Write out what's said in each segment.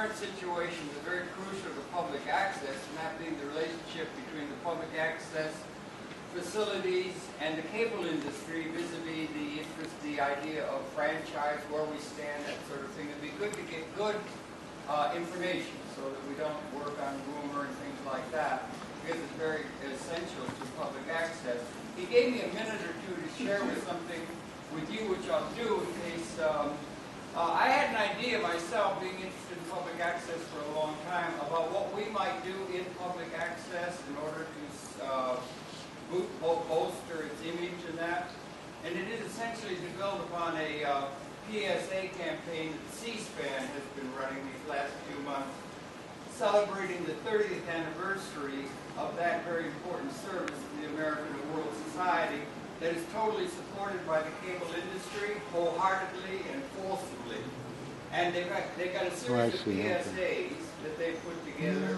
current situation is very crucial to public access, and that being the relationship between the public access facilities and the cable industry vis-a-vis the idea of franchise, where we stand, that sort of thing. It'd be good to get good information so that we don't work on rumor and things like that, because it's very essential to public access. He gave me a minute or two to share with something with you, which I'll do in case. I had an idea myself, being interested in public access for a long time, about what we might do in public access in order to bolster its image and that. And it is essentially to build upon a PSA campaign that C-SPAN has been running these last few months, celebrating the 30th anniversary of that very important service to the American and world society that is totally supported by the cable industry wholeheartedly and forcibly. And they've got a series of PSAs that they've put together.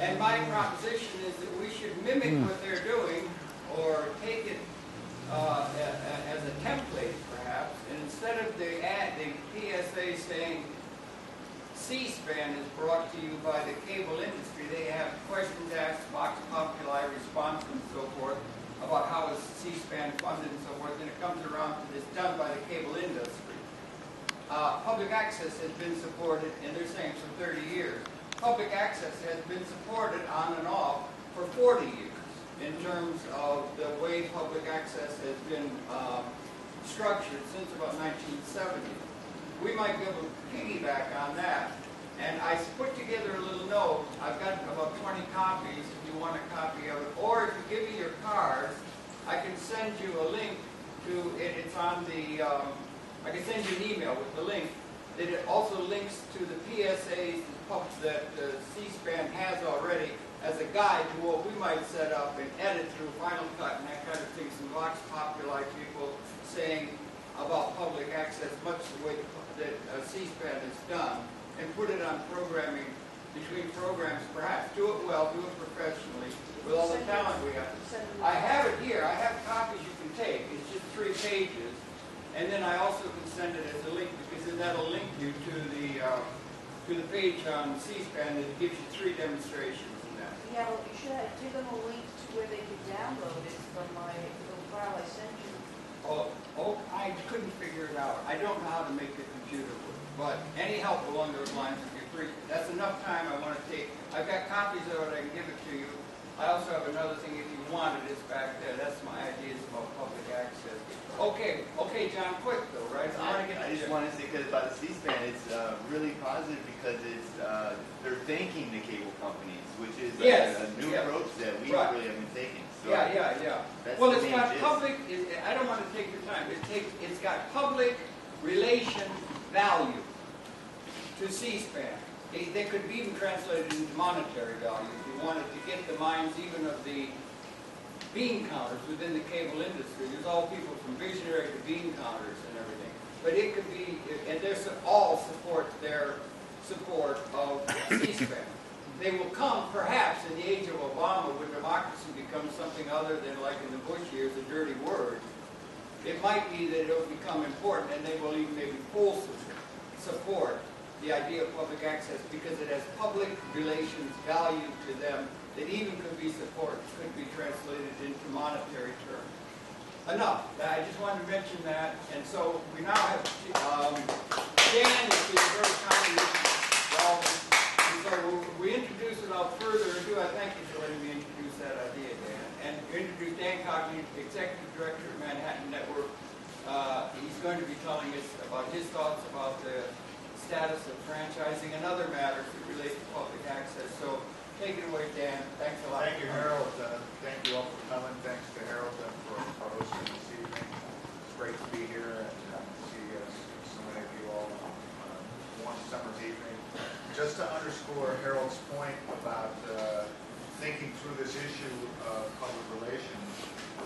And my proposition is that we should mimic what they're doing, or take it as a template, perhaps. And instead of the PSA saying C-SPAN is brought to you by the cable industry, they have questions asked, vox populi response, and so forth, about how is C-SPAN funded and so forth, and it comes around to this done by the cable industry. Public access has been supported, and they're saying for 30 years. Public access has been supported on and off for 40 years in terms of the way public access has been structured since about 1970. We might be able to piggyback on that. And I put together a little note. I've got about 20 copies if you want a copy of it. Or if you give me your cards, I can send you a link to it. It's on the, I can send you an email with the link. That it also links to the PSAs that C-SPAN has already as a guide to what we might set up and edit through Final Cut and that kind of thing. Some vox populi people saying about public access, much the way that C-SPAN has done, and put it on programming, between programs perhaps. Do it well, do it professionally, with all the talent we have. I have it here. I have copies you can take. It's just 3 pages. And then I also can send it as a link, because then that'll link you to the page on C-SPAN that gives you 3 demonstrations in that. Yeah, well, you should give them a link to where they can download it from my little file I sent you. Oh, I couldn't figure it out. I don't know how to make the computer work. But any help along those lines would be appreciated. That's enough time I want to take. I've got copies of it. I can give it to you. I also have another thing if you want it. It's back there. That's my ideas about public access. Okay, John, quick though, right? I just want to say, because about the C-SPAN, it's really positive because it's they're thanking the cable companies, which is a new approach that we really have been taking. So yeah. Well, it's got public. I don't want to take your time. It's got public relation value to C-SPAN. They could be even translated into monetary value if you wanted to get the minds even of the bean counters within the cable industry. There's all people from visionary to bean counters and everything. But it could be, and there's all support their support of C-SPAN. They will come, perhaps, in the age of Obama, when democracy becomes something other than, like in the Bush years, a dirty word. It might be that it will become important, and they will even maybe fully support the idea of public access because it has public relations value to them that even could be translated into monetary terms. Enough. I just wanted to mention that. And so we now have Dan is being very kindly involved. And so we introduce without further ado. I thank you for letting me introduce that idea, Dan. And introduce Dan Cogney, Executive Director of Manhattan Network. He's going to be telling us about his thoughts about the status of franchising and other matters that relate to public access. So take it away, Dan. Thanks a lot. Thank you, Harold. Thank you all for coming. Thanks to Harold and for hosting this evening. It's great to be here and see so many of you all on one summer's evening. Just to underscore Harold's point about thinking through this issue of public relations,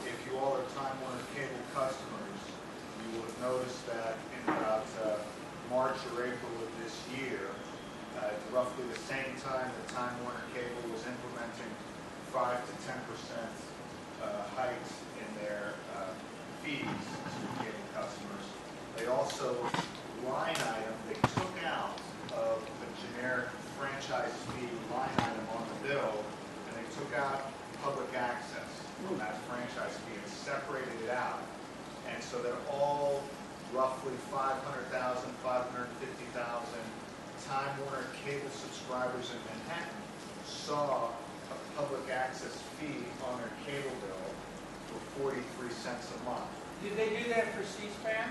if you all are Time Warner Cable customers, you will have noticed that in about March or April of this year, at roughly the same time that Time Warner Cable was implementing 5 to 10% hikes in their fees to cable customers, they also line item they took out of the generic franchise fee line item on the bill, and they took out public access from that franchise fee and separated it out. And so that all roughly 500,000, 550,000 Time Warner cable subscribers in Manhattan saw a public access fee on their cable bill for 43 cents a month. Did they do that for C-SPAN?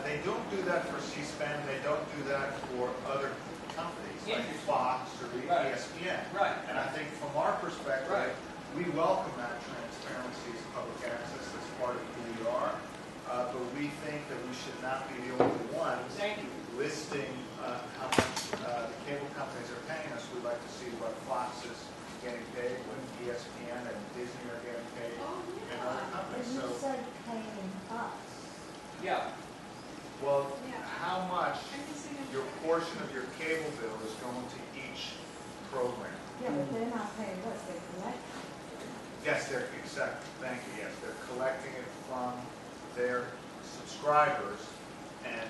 They don't do that for C-SPAN. They don't do that for other companies like Interesting. Fox or Right. ESPN. Right. And I think from our perspective, Right. we welcome that transparency as public access. That's part of who we are. But we think that we should not be the only ones Thank you. listing how much the cable companies are paying us. We'd like to see what Fox is getting paid, what ESPN and Disney are getting paid, and other And companies. you So, said paying us. Yeah. well, Yeah. how much your portion of your cable bill is going to each program? Yeah, but they're not paying us, they're collecting. Yes, they're, exactly, thank you, yes, they're collecting it from their subscribers, and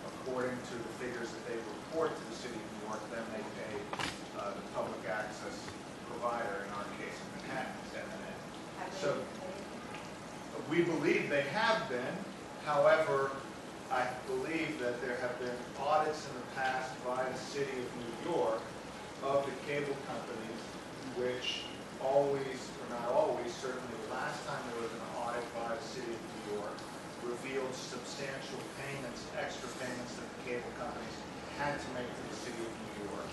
according to the figures that they report to the city of New York, then they pay the public access provider, in our case, Manhattan, MNN. Have they So- paid? We believe they have been. However, I believe that there have been audits in the past by the city of New York of the cable companies, which always, or not always, certainly the last time there was an audit by the city of New York, revealed substantial payments, extra payments that the cable companies had to make to the city of New York.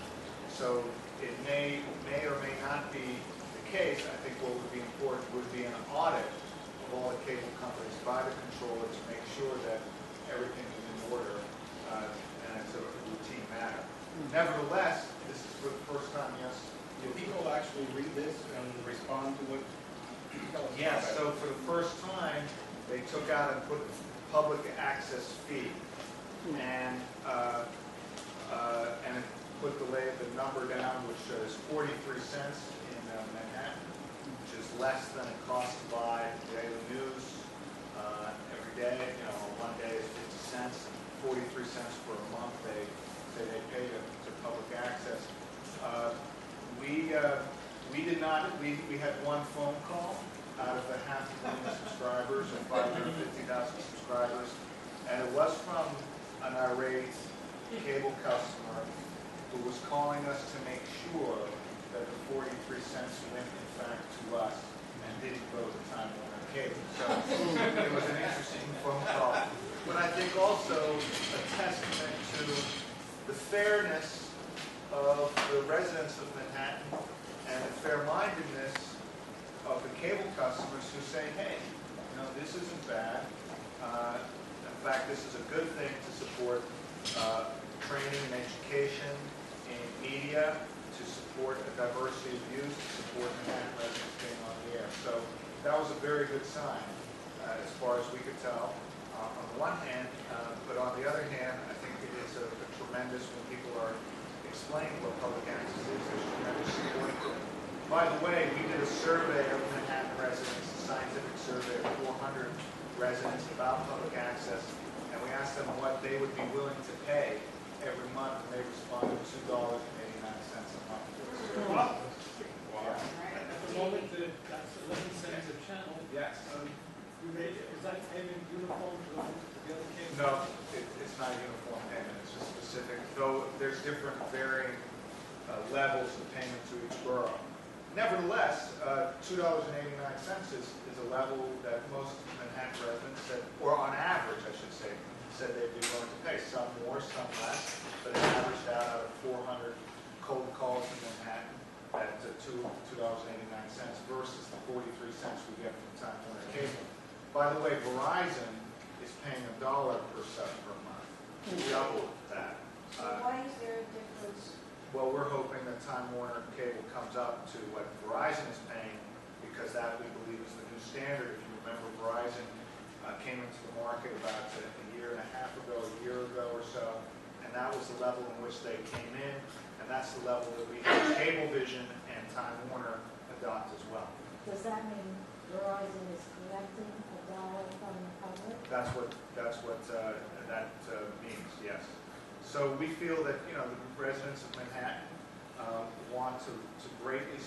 So it may or may not be the case. I think what would be important would be an audit of all the cable companies by the controller to make sure that everything is in order, and it's a routine matter. Nevertheless, this is for the first time, yes? Do people actually read this and respond to what you tell us? Yes, so for the first time, they took out and put public access fee, and it put the number down, which is 43 cents in Manhattan, which is less than it costs to buy the daily news every day. You know, one day is 50 cents, 43 cents for a month. They say they pay to public access. We did not. We had one phone call out of the 500,000 subscribers or 550,000 subscribers, and it was from an irate cable customer who was calling us to make sure that the 43 cents went in fact to us and didn't go to Time Warner Cable. So it was an interesting phone call. But I think also a testament to the fairness of the residents of Manhattan and the fair-mindedness of the cable customers who say, hey, you know, this isn't bad. In fact, this is a good thing to support training and education in media, to support a diversity of views, to support Manhattan residents being on the air. So that was a very good sign, as far as we could tell, on the one hand. But on the other hand, I think it is a tremendous, when people are explaining what public access is, there's tremendous support for it. By the way, we did a survey of Manhattan residents, a scientific survey of 400 residents about public access, and we asked them what they would be willing to pay every month, and they responded $2.89 a month. Wow. Yeah. At the moment, that's 11 cents a channel. Yes. Is that payment uniform to the other cable? No, it's not a uniform payment, it's just specific, though there's different varying levels of payment to each borough. Nevertheless, $2.89 is a level that most Manhattan residents said, or on average, I should say, said they'd be willing to pay. Some more, some less, but it averaged out of 400 cold calls in Manhattan at $2.89 versus the 43 cents we get from Time Warner Cable. By the way, Verizon is paying $1 per sub per month, double that. So why is there a difference? Well, we're hoping that Time Warner Cable comes up to what Verizon is paying, because that, we believe, is the new standard. If you remember, Verizon came into the market about a year and a half ago, a year ago or so, and that was the level in which they came in, and that's the level that we have Cablevision and Time Warner adopt as well. Does that mean Verizon is collecting $1 from the public? That's what that means, yes. So we feel that, you know, the residents of Manhattan want to greatly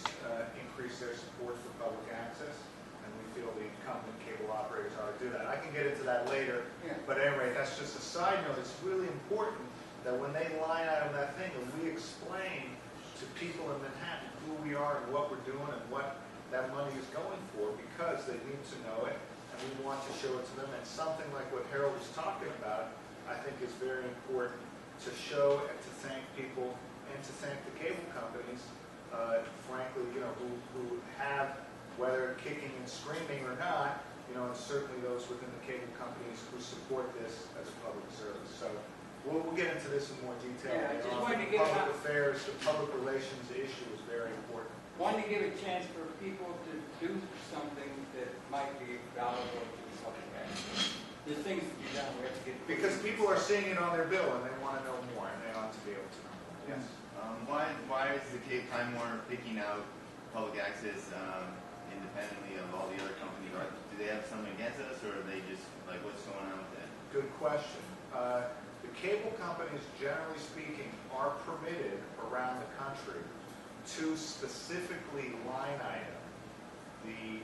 increase their support for public access, and we feel the incumbent cable operators ought to do that. I can get into that later, but at any rate, that's just a side note. It's really important that when they line item that thing, and we explain to people in Manhattan who we are and what we're doing and what that money is going for, because they need to know it, and we want to show it to them. And something like what Harold was talking about, I think is very important to show and to thank people and to thank the cable companies, frankly, you know, who have, whether kicking and screaming or not, you know, and certainly those within the cable companies who support this as a public service. So we'll get into this in more detail. Yeah, I just wanted to The give public affairs, the public relations issue is very important. Wanted to give a chance for people to do something that might be valuable to the public. There's things to be done. We have to get Because people are seeing it on their bill and they want to know more, and they ought to be able to know more. Yes. Why is the Time Warner picking out public access independently of all the other companies? Do they have something against us, or are they just like, what's going on with that? Good question. The cable companies, generally speaking, are permitted around the country to specifically line item the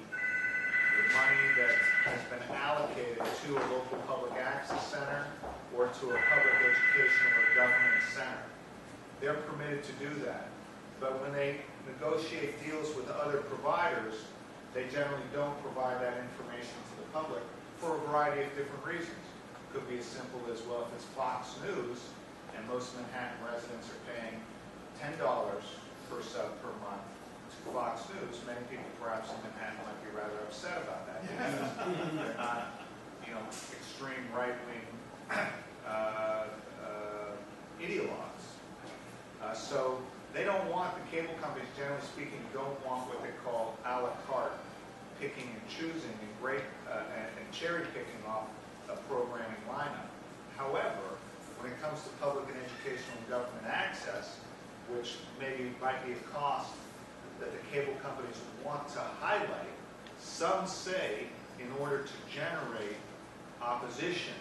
money that has been allocated to a local public access center or to a public education or a government center. They're permitted to do that. But when they negotiate deals with other providers, they generally don't provide that information to the public for a variety of different reasons. It could be as simple as, well, if it's Fox News and most Manhattan residents are paying $10 per sub per month to Fox News, many people perhaps in Manhattan might be rather upset about that because they're not, you know, extreme right-wing ideologues. So they don't want, the cable companies, generally speaking, don't want what they call a la carte, picking and choosing and cherry picking off a programming lineup. However, when it comes to public and educational and government access, which maybe might be a cost that the cable companies want to highlight, some say in order to generate opposition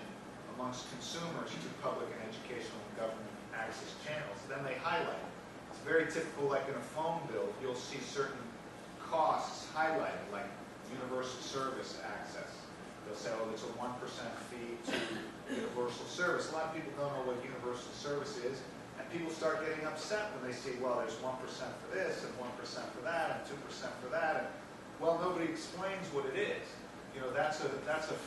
amongst consumers to public and educational and government access channels, then they highlight it. It's very typical, like in a phone bill, you'll see certain costs highlighted, like universal service access. They'll say, oh, it's a 1% fee to universal service. A lot of people don't know what universal service is, and people start getting upset when they see, well, there's 1% for this, and 1% for that, and 2% for that. And, well, nobody explains what it is. You know, that's a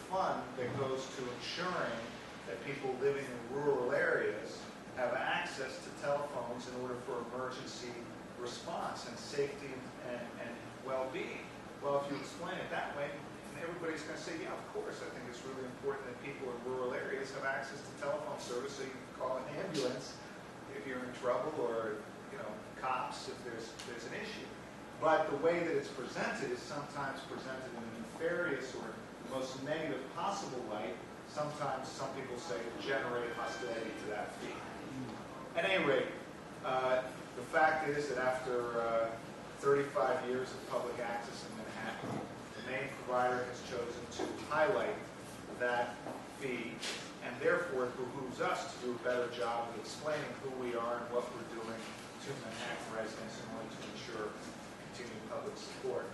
fund that goes to ensuring that people living in rural areas have access to telephones in order for emergency response and safety and well-being. Well, if you explain it that way, everybody's going to say, yeah, of course, I think it's really important that people in rural areas have access to telephone service so you can call an ambulance if you're in trouble, or, you know, cops if there's an issue. But the way that it's presented is sometimes presented in a nefarious or the most negative possible light. Sometimes some people say generate hostility to that fee. At any rate, the fact is that after 35 years of public access in Manhattan, the main provider has chosen to highlight that fee, and therefore it behooves us to do a better job of explaining who we are and what we're doing to Manhattan residents in order to ensure continued public support.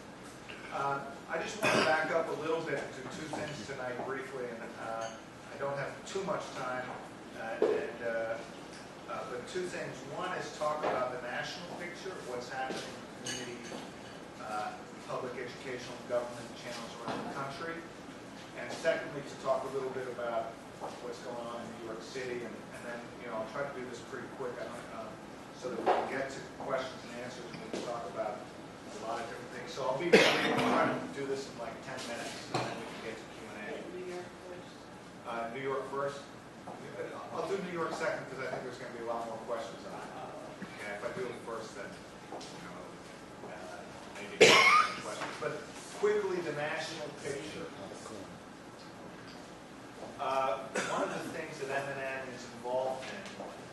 I just want to back up a little bit and do two things tonight briefly, and I don't have too much time, but two things. One is talk about the national picture of what's happening in community public educational and government channels around the country. And secondly, to talk a little bit about what's going on in New York City. And then, you know, I'll try to do this pretty quick so that we can get to questions and answers, and we can talk about a lot of different things. So I'll be trying to do this in like 10 minutes, and then we can get to Q&A. New York first. New York first. I'll do New York second because I think there's going to be a lot more questions on it. Okay, if I do it first, then maybe questions. But quickly, the national picture. One of the things that M&M is involved in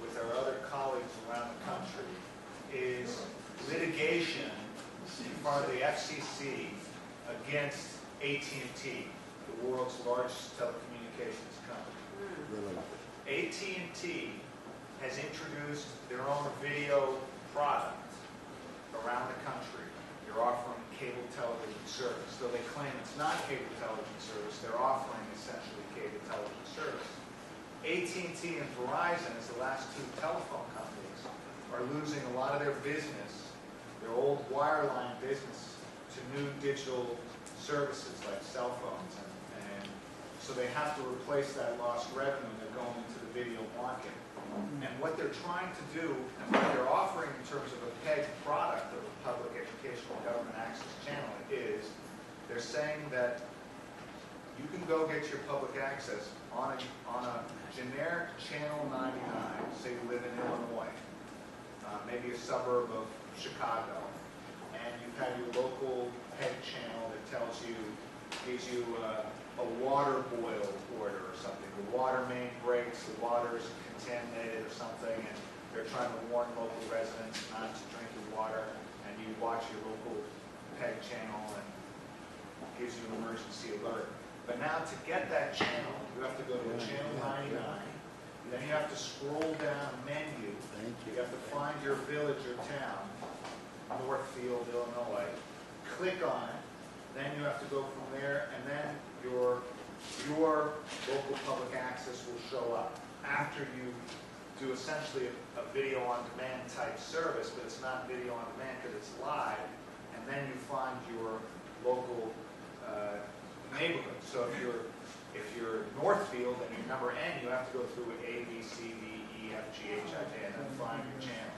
with our other colleagues around the country is litigation in front of the FCC against AT&T, the world's largest telecommunications company. AT&T has introduced their own video product around the country. They're offering cable television service. Though they claim it's not cable television service, they're offering essentially cable television service. AT&T and Verizon, as the last two telephone companies, are losing a lot of their business, their old wireline business, to new digital services like cell phones. And so they have to replace that lost revenue. They're going into the video market. And what they're trying to do, and what they're offering in terms of a PEG product of a public educational government access channel, is they're saying that you can go get your public access on a generic channel 99, say you live in Illinois, maybe a suburb of Chicago, and you have your local PEG channel that gives you a water boil order or something. The water main breaks, the water is contaminated or something, and they're trying to warn local residents not to drink the water, and you watch your local PEG channel and it gives you an emergency alert. But now to get that channel, you have to go to channel 99, then you have to scroll down a menu. You have to find your village or town, Northfield, Illinois, click on it, then you have to go from there, and then your local public access will show up after you do essentially a video on demand type service, but it's not video on demand because it's live, and then you find your local neighborhood. So if you're Northfield and you're number N, you have to go through A, B, C, D, E, F, G, H, I, J, and then find your channel.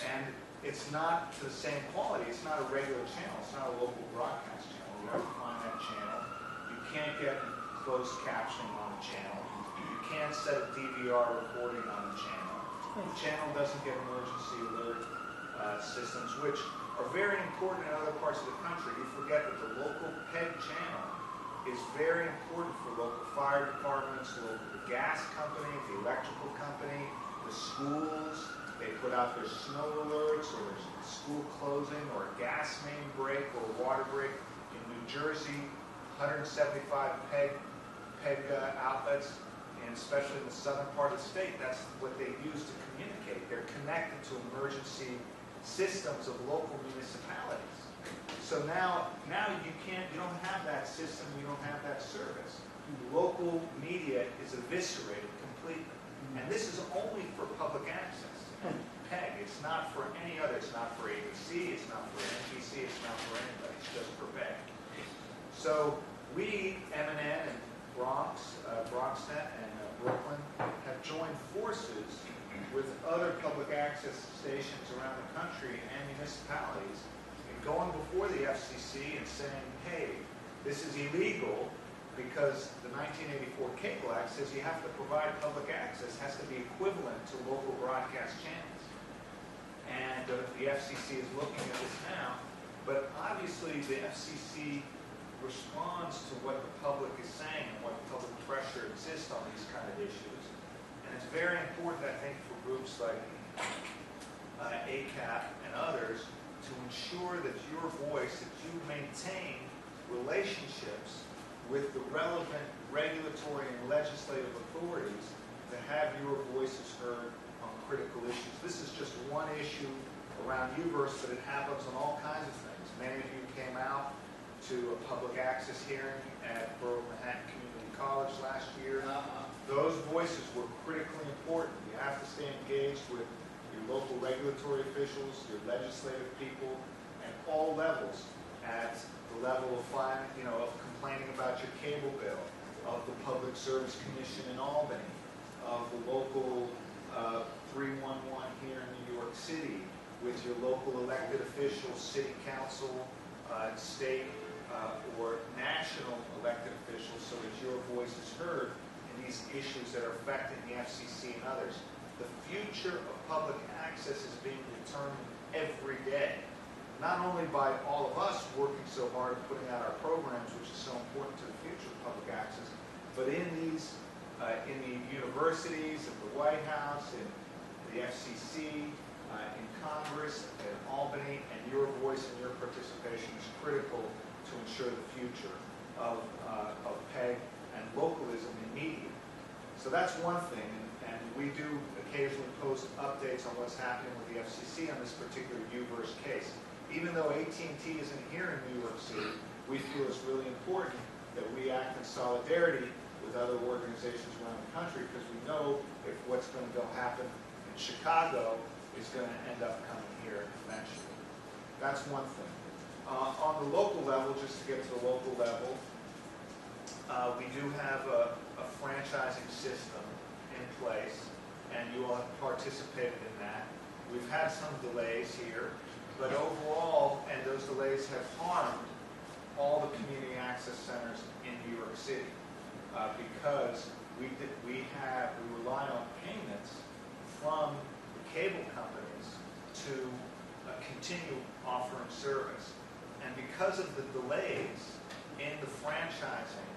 And it's not to the same quality. It's not a regular channel. It's not a local broadcast channel. You have to find that channel. You can't get closed captioning on the channel. You can't set a DVR recording on the channel. The channel doesn't get emergency alert systems, which are very important in other parts of the country. You forget that the local PEG channel is very important for local fire departments, the gas company, the electrical company, the schools. They put out their snow alerts, or there's school closing, or a gas main break, or a water break. In New Jersey, 175 PEG outlets, and especially in the southern part of the state, that's what they use to communicate. They're connected to emergency systems of local municipalities. So now you don't have that system, you don't have that service. Local media is eviscerated completely. And this is only for public access. PEG, it's not for any other. It's not for ABC, it's not for NBC, it's not for anybody. It's just for PEG. So we, MNN and BronxNet and Brooklyn, have joined forces with other public access stations around the country and municipalities, and going before the FCC and saying, hey, this is illegal, because the 1984 Cable Act says you have to provide public access, has to be equivalent to local broadcast channels. And the FCC is looking at this now, but obviously the FCC responds to what the public is saying and what public pressure exists on these kind of issues. And it's very important, I think, for groups like ACAP and others to ensure that your voice, that you maintain relationships with the relevant regulatory and legislative authorities to have your voices heard on critical issues. This is just one issue around UVerse, but it happens on all kinds of things. Many of you came out to a public access hearing at Borough Manhattan Community College last year. Those voices were critically important. You have to stay engaged with your local regulatory officials, your legislative people, at all levels, at the level of of complaining about your cable bill, of the Public Service Commission in Albany, of the local 311 here in New York City, with your local elected officials, city council, state or national elected officials, so that your voice is heard in these issues that are affecting the FCC and others. The future of public access is being determined every day, not only by all of us working so hard at putting out our programs, which is so important to the future of public access, but in the universities, in the White House, in the FCC, in Congress, in Albany, and your voice and your participation is critical to ensure the future of PEG and localism in media. So that's one thing, and we do occasionally post updates on what's happening with the FCC on this particular UVerse case. Even though AT&T isn't here in New York City, we feel it's really important that we act in solidarity with other organizations around the country, because we know if what's going to go happen in Chicago is going to end up coming here eventually. That's one thing. On the local level, just to get to the local level, we do have a franchising system in place, and you all have participated in that. We've had some delays here, but overall, and those delays have harmed all the community access centers in New York City, because we rely on payments from the cable companies to continue offering service. And because of the delays in the franchising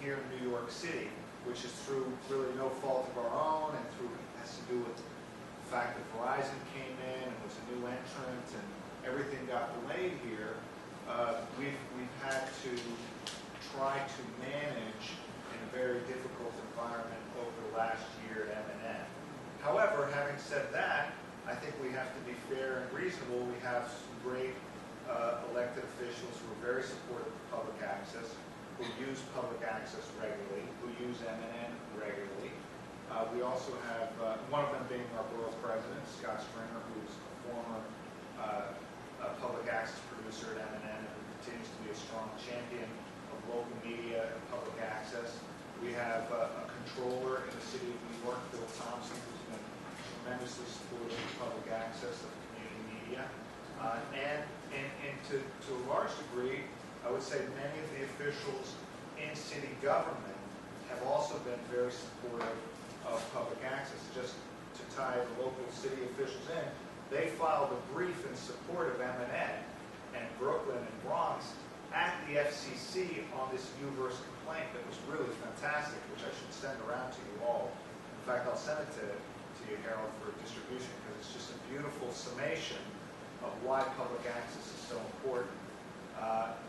here in New York City, which is through really no fault of our own, and has to do with the fact that Verizon came in and was a new entrant, and everything got delayed here, we've had to try to manage in a very difficult environment over the last year at M&N. However, having said that, I think we have to be fair and reasonable. We have some great elected officials who are very supportive of public access, who use public access regularly, who use M&N regularly. We also have, one of them being our borough president, Scott Stringer, who's a former public access producer at M&N, and who continues to be a strong champion of local media and public access. We have a controller in the city of New York, Bill Thompson, who's been tremendously supportive of public access of community media. And to a large degree, I would say many of the officials in city government have also been very supportive of public access. Just to tie the local city officials in, they filed a brief in support of M&N and Brooklyn and Bronx at the FCC on this UVerse complaint that was really fantastic, which I should send around to you all. In fact, I'll send it to you, Harold, for distribution, because it's just a beautiful summation of why public access is so important.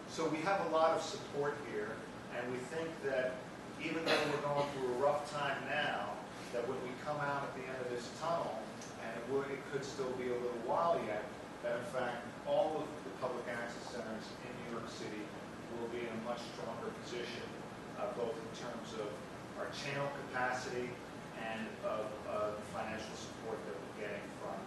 So we have a lot of support here, and we think that even though we're going through a rough time now, that when we come out at the end of this tunnel, and it could still be a little while yet, that in fact all of the public access centers in New York City will be in a much stronger position, both in terms of our channel capacity and of the financial support that we're getting from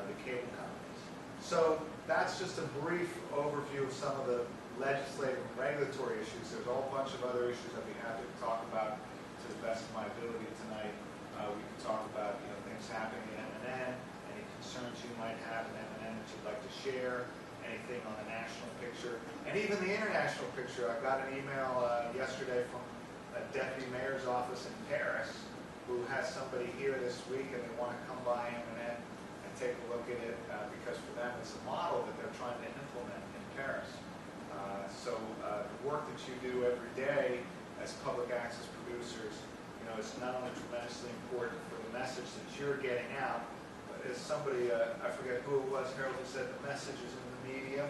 the cable companies. So that's just a brief overview of some of the legislative and regulatory issues. There's a whole bunch of other issues I'd be happy to talk about to the best of my ability tonight. We can talk about things happening in M&N, any concerns you might have in M&N that you'd like to share, anything on the national picture, and even the international picture. I got an email yesterday from a deputy mayor's office in Paris who has somebody here this week, and they want to come by M&N and take a look at it because for them it's a model that they're trying to implement in Paris. So the work that you do every day as public access producers, is not only tremendously important for the message that you're getting out, but as somebody, I forget who it was, Harold, who said the message is in the medium.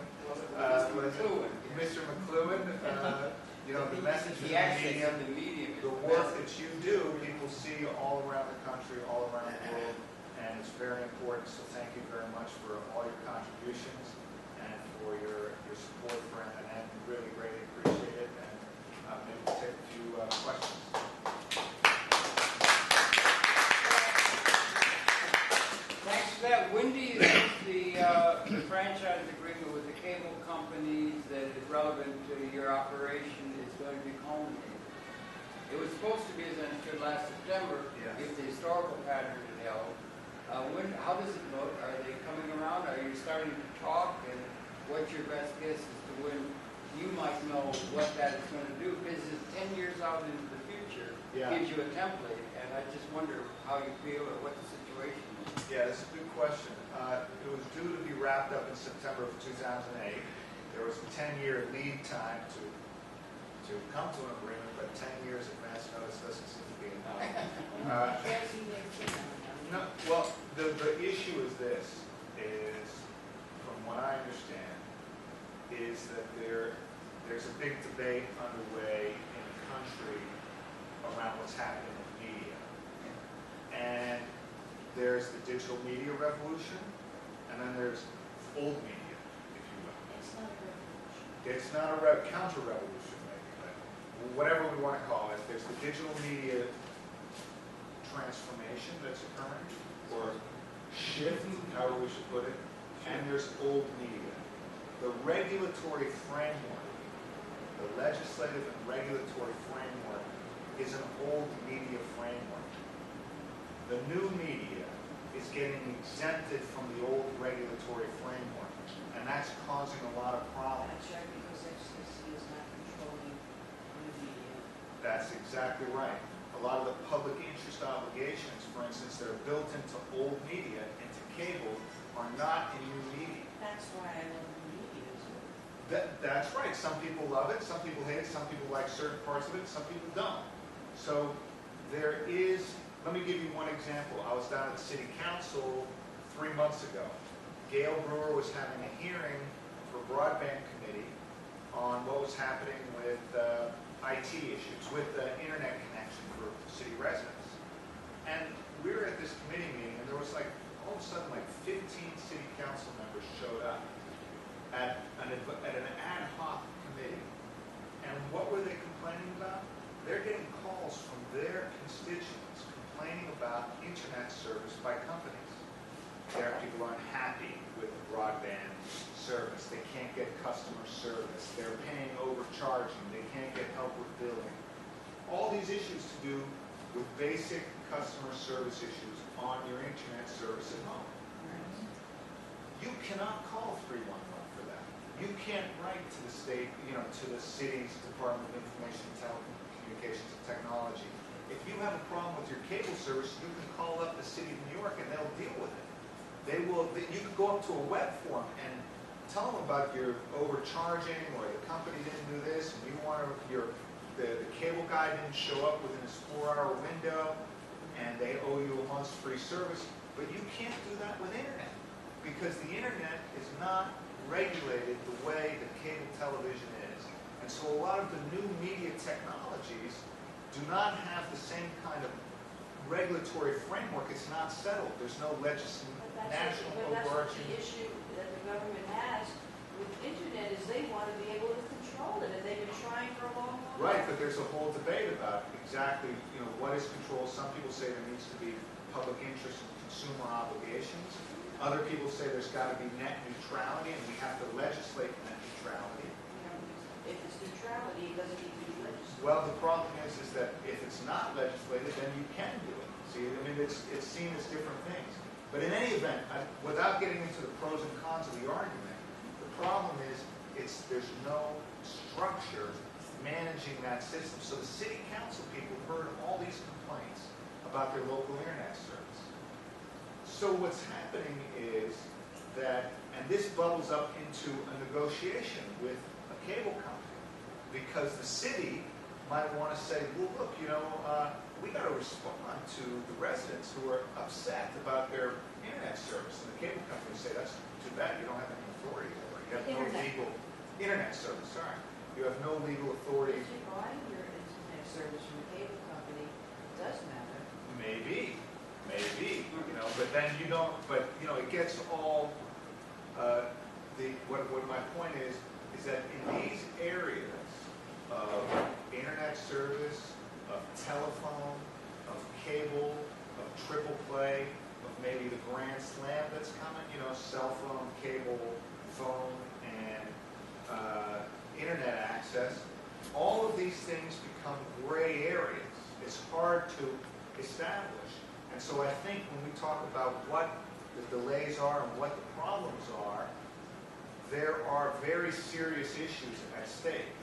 Mr. McLuhan, the message is in the medium. The work that you do, people see all around the country, all around the world, and it's very important. So thank you very much for all your contributions and for your support for M&N. We really greatly appreciate it, and maybe we'll take a few questions. Thanks for that. When do you think the franchise agreement with the cable companies that is relevant to your operation is going to be culminated? It was supposed to be, as I understood, last September, if the historical pattern had held. How does it look? Are they coming around? Are you starting to talk? And what's your best guess as to when you might know what that is going to do? Because it's 10 years out into the future, gives you a template, and I just wonder how you feel or what the situation is. Yeah, that's a good question. It was due to be wrapped up in September of 2008. There was a 10-year lead time to come to an agreement, but 10 years advance notice doesn't seem to be enough. No, well, the issue is this, is, from what I understand, is that there's a big debate underway in the country around what's happening with media. And there's the digital media revolution, and then there's old media, if you will. It's not a revolution. It's not a counter-revolution, maybe, but whatever we want to call it. There's the digital media transformation that's occurring, or shift, however we should put it, and there's old media. The regulatory framework, the legislative and regulatory framework, is an old media framework. The new media is getting exempted from the old regulatory framework, and that's causing a lot of problems. That's right, because FCC is not controlling new media. That's exactly right. A lot of the public interest obligations, for instance, that are built into old media, into cable, are not in new media. That's why I love new media, too. That's right. Some people love it, some people hate it, some people like certain parts of it, some people don't. So there is, let me give you one example. I was down at the City Council 3 months ago. Gail Brewer was having a hearing for Broadband Committee on what was happening with IT issues, with the internet connection for city residents. And we were at this committee meeting, and there was like, all of a sudden, like 15 city council members showed up at an ad hoc committee. And what were they complaining about? They're getting calls from their constituents complaining about internet service by companies. Their people aren't happy with the broadband service. They can't get customer service. They're paying overcharging. They can't get help with billing. All these issues to do with basic customer service issues on your internet service at home. You cannot call 311 for that. You can't write to the state, to the city's Department of Information and Telecommunications and Technology. If you have a problem with your cable service, you can call up the city of New York and they'll deal with it. You can go up to a web form and tell them about your overcharging, or the company didn't do this, and you want the cable guy didn't show up within his 4-hour window, and they owe you a month's free service. But you can't do that with internet, because the internet is not regulated the way that cable television is. And so a lot of the new media technologies do not have the same kind of regulatory framework. It's not settled. There's no national overarching. The issue that the government has with internet is they want to be able to control it, and they've been trying for a long time. Right, but there's a whole debate about exactly, what is control. Some people say there needs to be public interest and consumer obligations. Other people say there's got to be net neutrality, and we have to legislate net neutrality. If it's neutrality, it doesn't need to be legislated. Well, the problem is that if it's not legislated, then you can do it. See, it's seen as different things. But in any event, without getting into the pros and cons of the argument, the problem is there's no structure managing that system. So the city council people heard all these complaints about their local internet service. So what's happening is that, and this bubbles up into a negotiation with a cable company, because the city might want to say, well, look, we got to respond to the residents who are upset about their internet service. And the cable company say, that's too bad, you don't have any authority over it. You have no legal internet service, sorry. You have no legal authority. If you're buying your internet service from a cable company, it does matter. Maybe, but then you don't, it gets all, what my point is that in these areas of internet service, of telephone, of cable, of triple play, of maybe the grand slam that's coming, cell phone, cable, phone, and internet access, all of these things become gray areas. It's hard to establish. And so I think when we talk about what the delays are and what the problems are, there are very serious issues at stake.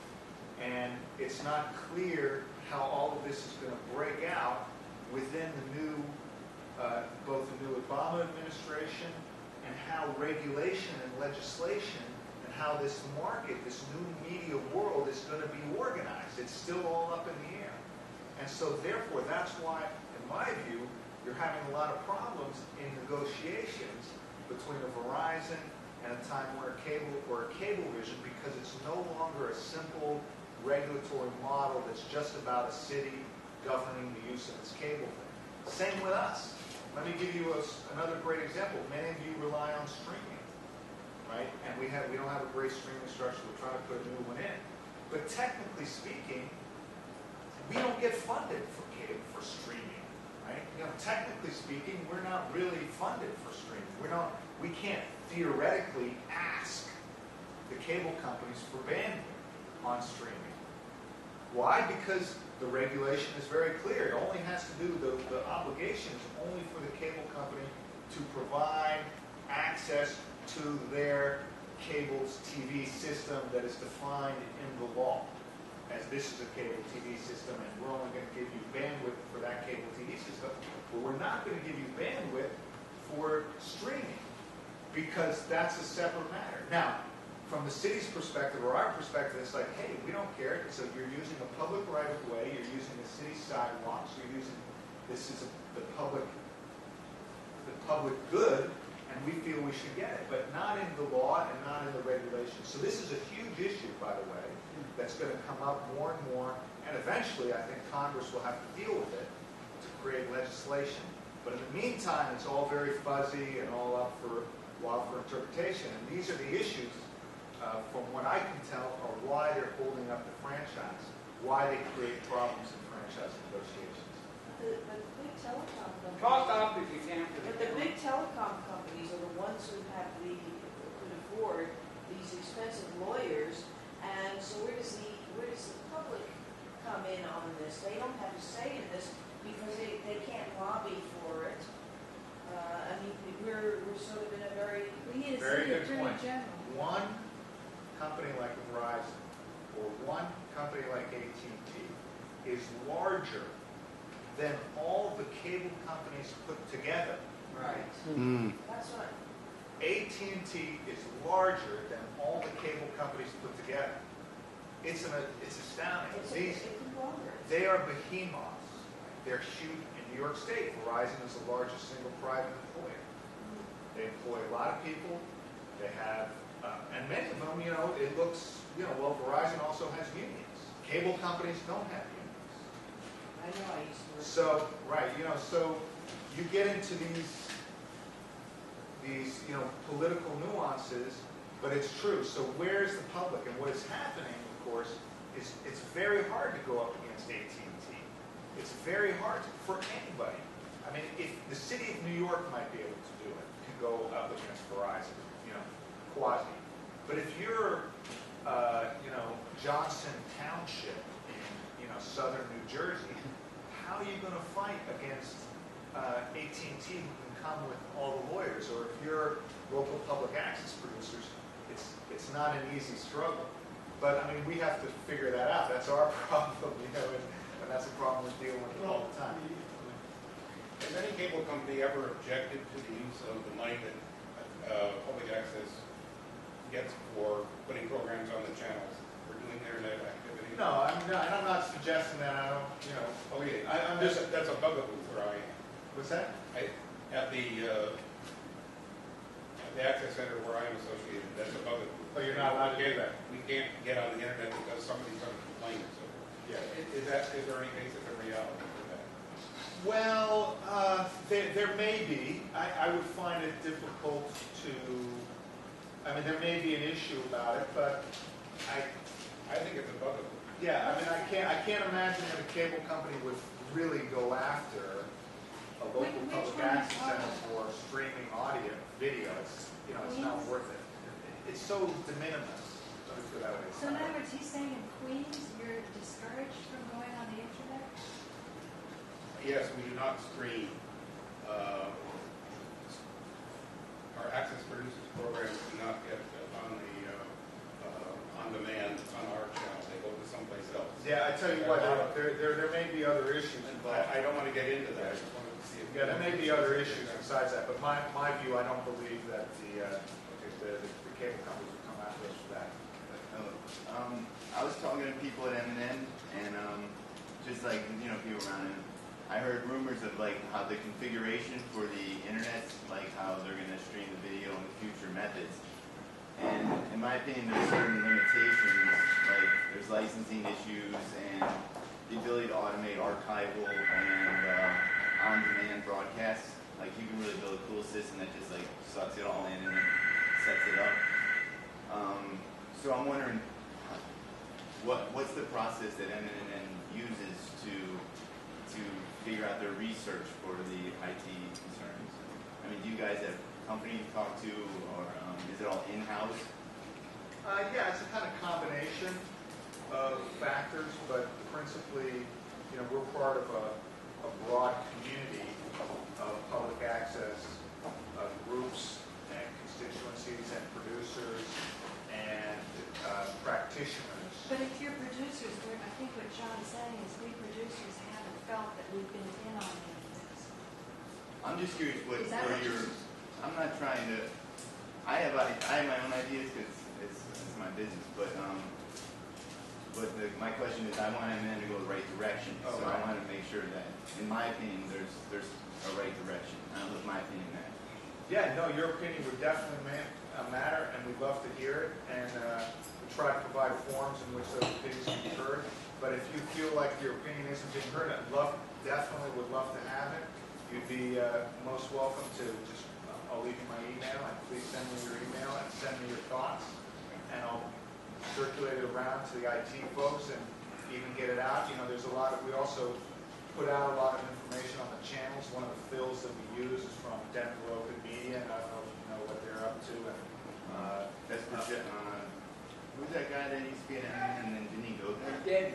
And it's not clear how all of this is going to break out within the new, both the new Obama administration, and how regulation and legislation and how this market, this new media world is going to be organized. It's still all up in the air. And so therefore, that's why, in my view, you're having a lot of problems in negotiations between a Verizon and a Time Warner Cable or a Cablevision, because it's no longer a simple regulatory model that's just about a city governing the use of this cable thing. Same with us. Let me give you another great example. Many of you rely on streaming, right? And we don't have a great streaming structure. We're trying to put a new one in. But technically speaking, we don't get funded for cable for streaming, right? Technically speaking, we're not really funded for streaming. We can't theoretically ask the cable companies for bandwidth on streaming. Why? Because the regulation is very clear. It only has to do, the obligation is only for the cable company to provide access to their cable's TV system that is defined in the law. As this is a cable TV system, and we're only going to give you bandwidth for that cable TV system, but we're not going to give you bandwidth for streaming, because that's a separate matter. Now, from the city's perspective or our perspective, it's like, hey, we don't care. So you're using a public right-of-way, you're using the city sidewalks, you're using, this is the public good, and we feel we should get it, but not in the law and not in the regulations. So this is a huge issue, by the way, that's going to come up more and more, and eventually I think Congress will have to deal with it to create legislation. But in the meantime, it's all very fuzzy and all up for interpretation, and these are the issues, from what I can tell, are why they're holding up the franchise, why they create problems in franchise negotiations. But the big telecom companies. Talk up if you can. But the big telecom companies are the ones who could afford these expensive lawyers, and so where does the public come in on this? They don't have a say in this because they can't lobby for it. I mean, we're sort of in a very. We need a Very city good attorney point. general. One company like Verizon or one company like AT&T is larger than all the cable companies put together. Right. That's what. AT&T is larger than all the cable companies put together. It's astounding. It's a conglomerate. They are behemoths. They're huge. In New York State, Verizon is the largest single private employer. They employ a lot of people. They have, and many of them, it looks, well, Verizon also has unions. Cable companies don't have unions. I know, I used to work. So, right, so you get into these political nuances, but it's true. So where's the public? And what is happening, of course, is it's very hard to go up against AT&T. It's very hard for anybody. I mean, if the city of New York might be able to do it, to go up against Verizon, quasi. But if you're, Johnson Township in, southern New Jersey, how are you going to fight against AT&T who can come with all the lawyers? Or if you're local public access producers, it's not an easy struggle. But I mean, we have to figure that out. That's our problem, and that's a problem we're dealing with all the time. Has any cable company ever objected to the use of the money that public access gets for putting programs on the channels for doing internet activity? No, I'm not suggesting that. I don't, Okay, I'm just. that's a bugaboo where I am. What's that? At the access center where I am associated, that's a bugaboo. Oh, you're not allowed to do that. We can't get on the internet because somebody's going to complain. So, Yeah. is there any basis of reality for that? Well, there may be. I would find it difficult to. I mean, there may be an issue about it, but I think it's a bugaboo. yeah. I mean, I can't imagine that a cable company would really go after a local Which public one is access center harder? for streaming audio, video. It's not worth it. It's so de minimis. Let me put it that way. So in other words, he's saying in Queens, you're discouraged from going on the internet? Yes, we do not stream. Our access producers programs do not get on the on demand on our channel. They go to someplace else. Yeah, I tell you what, there may be other issues involved. I don't want to get into that. I just wanted to see if Yeah, there may be other issues besides that, but my view, I don't believe that the cable companies will come after us for that. I was talking to people at M&M, and just like people around him, I heard rumors of like how the configuration for the internet, like how they're going to stream the video and the future methods. And in my opinion, there's certain limitations, like there's licensing issues, and the ability to automate archival and on-demand broadcasts. Like you can really build a cool system that just like sucks it all in and then sets it up. So I'm wondering, what's the process that MNN uses to figure out their research for the IT concerns? I mean, do you guys have a company to talk to, or is it all in-house? Yeah, it's a kind of combination of factors, but principally, we're part of a broad community of public access groups and constituencies and producers and practitioners. But if you're producers, I think what John's saying is we producers haven't felt that we've been in on any of this. I'm just curious Is that what I'm not trying to, I have my own ideas because it's my business, but my question is, I want MN to go the right direction. Oh, so right. I want to make sure that, in my opinion, there's a right direction. I don't know if my opinion matters. Yeah, no, your opinion would definitely matter, and we'd love to hear it, and we try to provide forums in which those opinions can be heard. But if you feel like your opinion isn't being heard, definitely would love to have it. You'd be most welcome to just, I'll leave you my email, and please send me your email and send me your thoughts, and I'll circulate it around to the IT folks and even get it out. There's a lot of, we also put out a lot of information on the channels. One of the fills that we use is from Denver Open Media, and I don't know if you know what they're up to. And That's who's that guy that used to be an MN and then didn't he go there? Dead.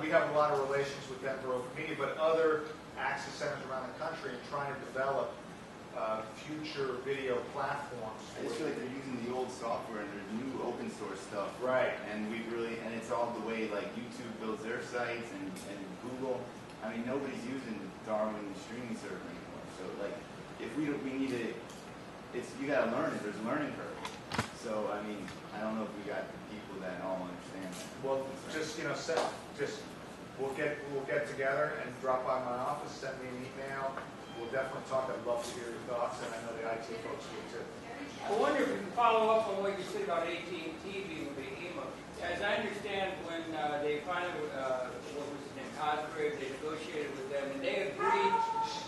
We have a lot of relations with Denver Open Media, but other access centers around the country and trying to develop future video platforms. I just feel like they're using the old software and there's new open source stuff. Right. And it's all the way like YouTube builds their sites and Google. I mean, nobody's using Darwin streaming server anymore. So like, if we need to, you gotta learn it. There's a learning curve. So I mean, I don't know if we got the people that all understand that. Well, we'll get together and drop by my office, send me an email. We'll definitely talk. I'd love to hear your thoughts, and I know the IT folks will too. I wonder if we can follow up on what you said about AT&T being with the EMA. As I understand, when they finally, what was his name, Cosgrave, they negotiated with them, and they agreed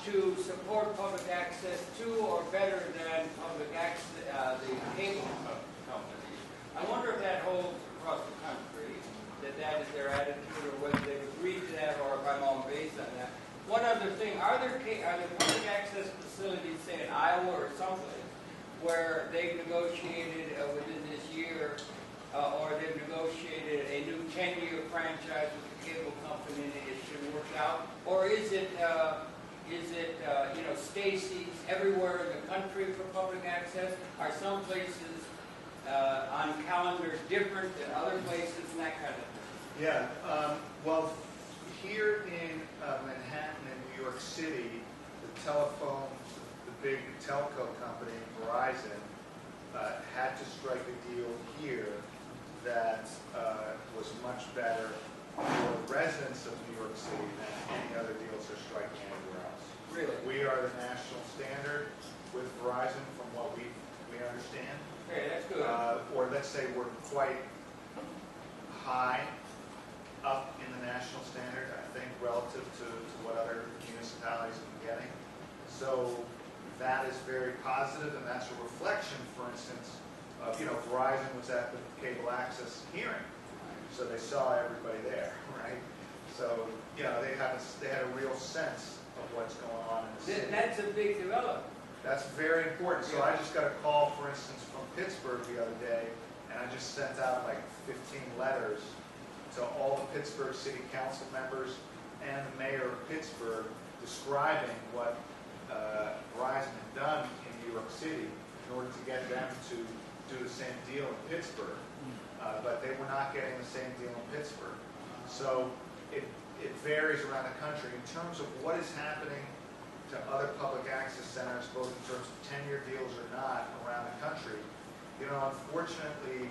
to support public access to or better than public access, the cable companies. I wonder if that holds across the country, that is their attitude, or whether they've agreed to that, or if I'm on base on that. One other thing, are there public access facilities, say in Iowa or someplace, where they've negotiated within this year, or they've negotiated a new 10-year franchise with the cable company and it should work out? Or is it Stacy's everywhere in the country for public access? Are some places on calendars different than other places and that kind of thing? Yeah. Well, here in Manhattan and New York City, the big telco company, Verizon, had to strike a deal here that was much better for residents of New York City than any other deals they're striking anywhere else. Really? We are the national standard with Verizon from what we understand. Okay, that's good. Or let's say we're quite high up in the national standard, I think, relative to what other municipalities have been getting. So that is very positive, and that's a reflection, for instance, of, Verizon was at the cable access hearing, so they saw everybody there, right? So, they had a real sense of what's going on in the city. That's a big development. That's very important. So I just got a call, for instance, from Pittsburgh the other day, and I just sent out like 15 letters to all the Pittsburgh City Council members and the mayor of Pittsburgh describing what Verizon had done in New York City in order to get them to do the same deal in Pittsburgh. But they were not getting the same deal in Pittsburgh. So it varies around the country. In terms of what is happening to other public access centers, both in terms of 10-year deals or not around the country, unfortunately,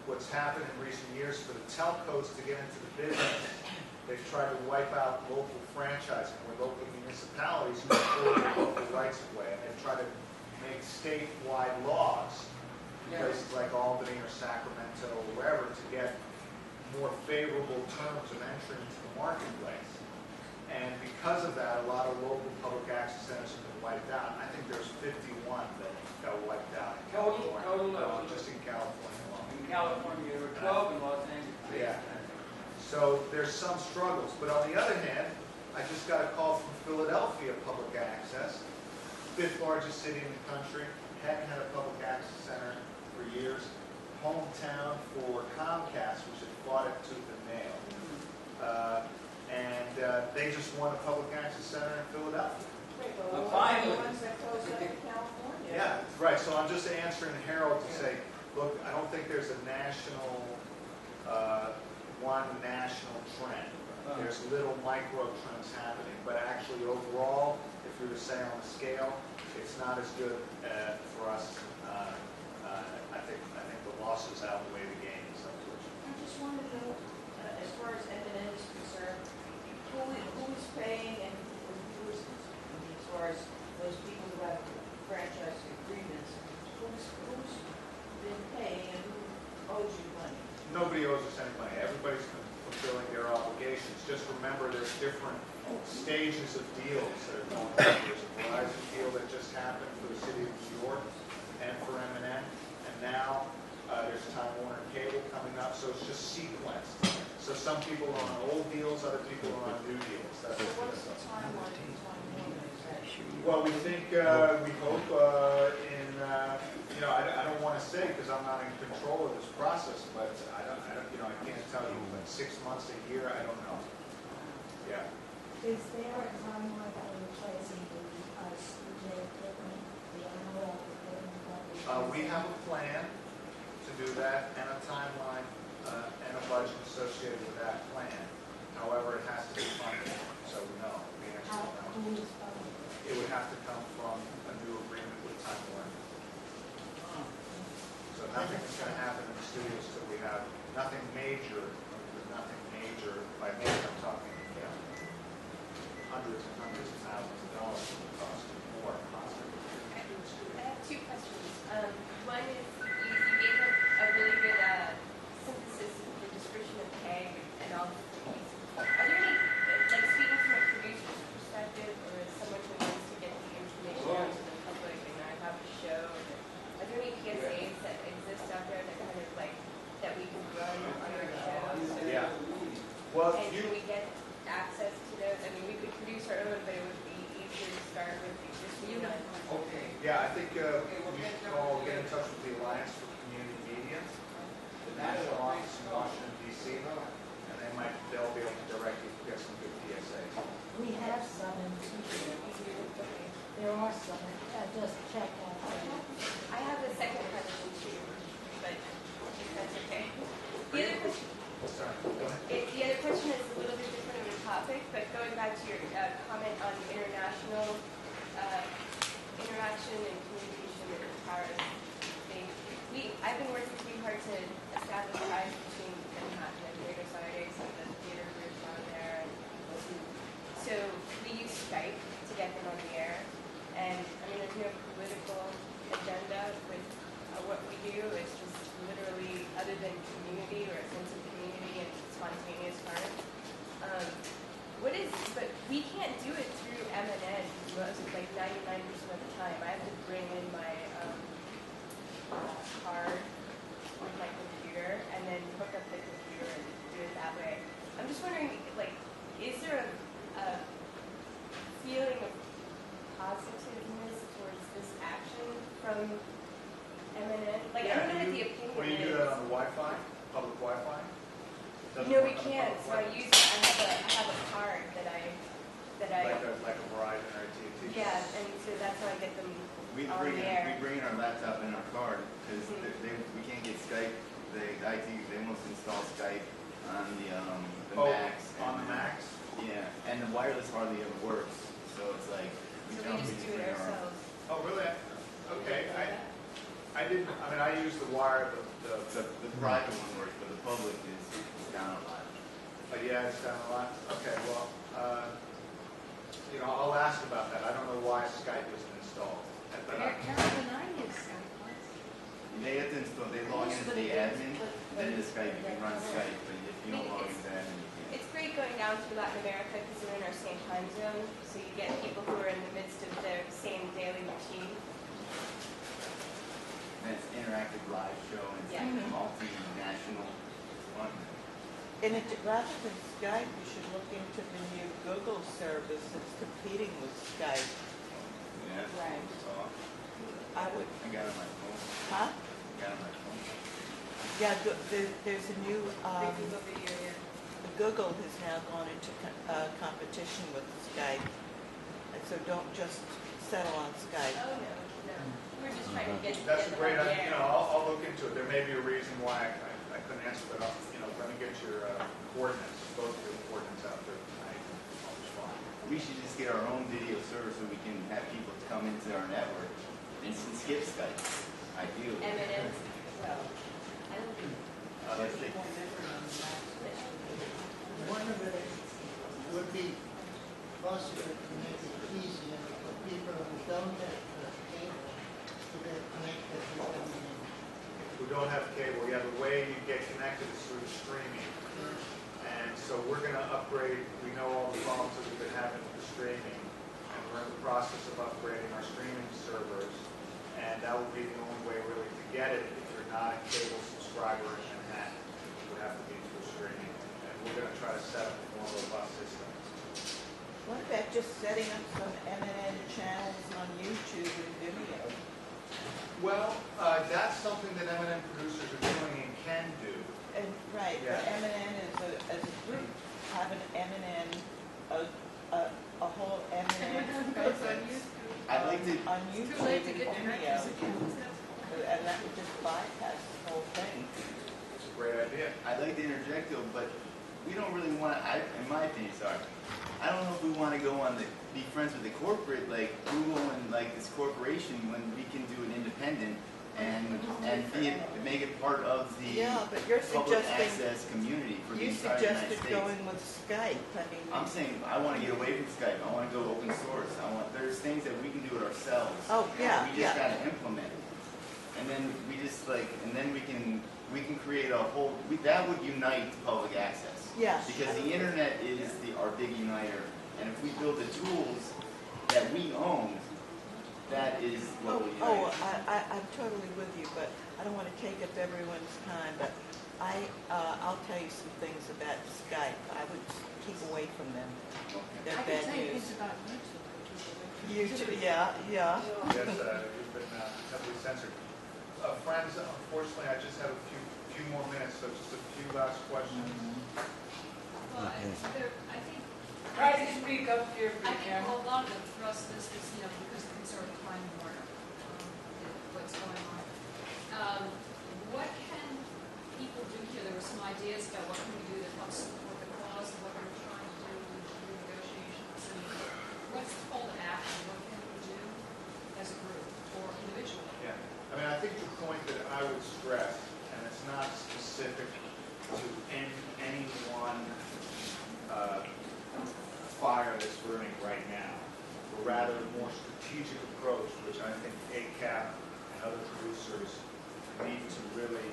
what's happened in recent years for the telcos to get into the business, they've tried to wipe out local franchising, where local municipalities control the local rights of way, and they've tried to make statewide laws in places like Albany or Sacramento or wherever to get more favorable terms of entry into the marketplace. And because of that, a lot of local public access centers have been wiped out. I think there's 51 that got wiped out in California, just in California alone. In California, there were 12 in Los Angeles. Yeah. So there's some struggles. But on the other hand, I just got a call from Philadelphia Public Access, fifth largest city in the country, hadn't had a public access center for years, hometown for Comcast, which had fought it tooth and nail. And they just won a public access center in Philadelphia. Wait, but what Finally. are the ones that closed up in California? Yeah, right. So I'm just answering Harold to say, look, I don't think there's a national, one national trend. There's little micro trends happening, but actually overall, if we were to say on the scale, it's not as good for us. I think the losses outweigh the gains, unfortunately. I just wanted to know, as far as M&N is concerned, who is paying and who is, as far as those people who have franchise agreements, who's been paying and who owes you money? Nobody owes us any money. Everybody's been fulfilling their obligations. Just remember there's different stages of deals that are going on. There's a Verizon deal that just happened for the city of New York and for M&N. And now there's Time Warner Cable coming up. So it's just sequenced. So some people are on old deals, other people are on new deals. That's So what what's the timeline for Time Warner? Is that Well, we think, we hope I don't want to say because I'm not in control of this process, but I can't tell you, but 6 months, a year, I don't know. Yeah. Is there a timeline for replacing the studio equipment, the analog equipment? We have a plan to do that and a timeline and a budget associated with that plan. However, it has to be funded, so we know. The answer How, is no. who is funding? It would have to come from a new agreement with Time Warner. So nothing's going to happen in the studios till we have nothing major. By major, I'm talking hundreds and hundreds of thousands of dollars it would cost more possibly. I have two questions. One is you gave a really good synthesis of the description of pay and all the fees. Are there any, like speaking from a producer's perspective or as someone who wants to get the information out to the public and I have a show, are there any PSAs that exist out there that kind of like, that we can run on our shows? Yeah. Well, And can we get access to those? I mean, we could produce our own, but it would be easier to start with the existing one. Okay. yeah, I think you should get in touch with the Alliance for Community Media, the national office in Washington, D.C., and they'll be able to direct you to get some good PSAs. We have some in there are some, just check out there. I have a second question too, but if that's okay. The other question, Sorry, go ahead. the other question is a little bit different of a topic, but going back to your comment on international interaction and communication with powers thing. I've been working pretty hard to establish ties between Manhattan and Buenos Aires and the theater groups down there. So we use Skype to get them on the air. And I mean, there's no political agenda with what we do. It's just literally, other than community or a sense of community and spontaneous fun. But we can't do it through M&N most, like 99% of the time. I have to bring in my card with my computer and then hook up the computer and do it that way. I'm just wondering, like, is there a feeling of positiveness towards this action from M&N? Like, I don't know what the opinion Well, you is. do that on the Wi-Fi, public Wi-Fi? Doesn't No, work we on the can't. public So Wi-Fi? I have a card that I Like a Verizon or AT&T? yeah, and so that's how I get them We on bring the air. our laptop and our card because Mhm. we can't get Skype. They must install Skype on the Oh, Macs. on the Macs? Yeah, and the wireless hardly ever works. So it's like So we just do it bring our own. ourselves. Oh, really? Okay, I didn't, I use the wire, The private one works, but the public is down a lot. yeah, it's down a lot. Okay, well, I'll ask about that. I don't know why Skype isn't installed. But Harold and I use Skype once. They have to install, they log in as the admin, then the Skype, you can run Skype, but if you don't log in as admin, you can't. It's great going down to Latin America because we're in our same time zone, so you get people who are in the midst of their same daily routine. And it's interactive live show, and it's Yeah. multinational, fun. And it, rather than Skype, you should look into the new Google service that's competing with Skype. Yeah. Right. So, I would, I got it on my phone. huh? I got it on my phone. Yeah, there's a new, Big Google video, yeah. Google has now gone into competition with Skype. And so don't just settle on Skype. Oh, no, no. We're just trying to get That's a them great on the idea. air. I'll look into it. There may be a reason why I couldn't answer, but let me get your coordinates, both of your coordinates out there tonight. I'll respond. We should just get our own video server so we can have people come into our network and skip Skype, ideally. M&M's, well, I don't think. Let's see. One of it would be possible to make it easier for people who don't have cable to get connected to everything. Who don't have cable, yeah, the way you get connected is through streaming. And so we're going to upgrade, we know all the problems that we've been having with the streaming, and we're in the process of upgrading our streaming servers, and that would be the only way really to get it if you're not a cable subscriber in Manhattan. It would have to be through streaming, and we're going to try to set up a more robust system. What about just setting up some M&N channels on YouTube and Vimeo? Well, that's something that M&M producers are doing and can do. And, right, Yeah. but M&N as a group, have an M&N, a whole M&N presence I'd like to, on YouTube and Vimeo. And that would just bypass the whole thing. It's a great idea. I'd like to interject though, but we don't really want, in my opinion, sorry, I don't know if we want to go on be friends with the corporate, like Google and like this corporation, when we can do it independent and make it part of the Yeah, but you're public suggesting, access community for the you entire United suggested States. going with Skype. I mean, I'm saying I want to get away from Skype. I want to go open source. There's things that we can do it ourselves. Oh, yeah, We just yeah. got to implement it, and then we can create a whole. That would unite public access. Yes. Because the internet is our big uniter, and if we build the tools that we own, that is what will unite. I'm totally with you, but I don't want to take up everyone's time, but I'll tell you some things about Skype. I would keep away from them. They're I can bad tell you news. things about YouTube. YouTube, yeah. Yes, you've been heavily censored. Friends, unfortunately, I just have a few more minutes, so just a few last questions. Well, I think, Try to speak up here if I you think can. a lot of the thrust of this is, because things are declining more, what's going on. What can people do here? There were some ideas about what can we do that helps support the cause of what we're trying to do with negotiations. And what's the call to action? What can we do as a group or individually? Yeah, I mean, I think the point that I would stress, and it's not specific to any one fire that's burning right now, but rather a more strategic approach, which I think ACAP and other producers need to really,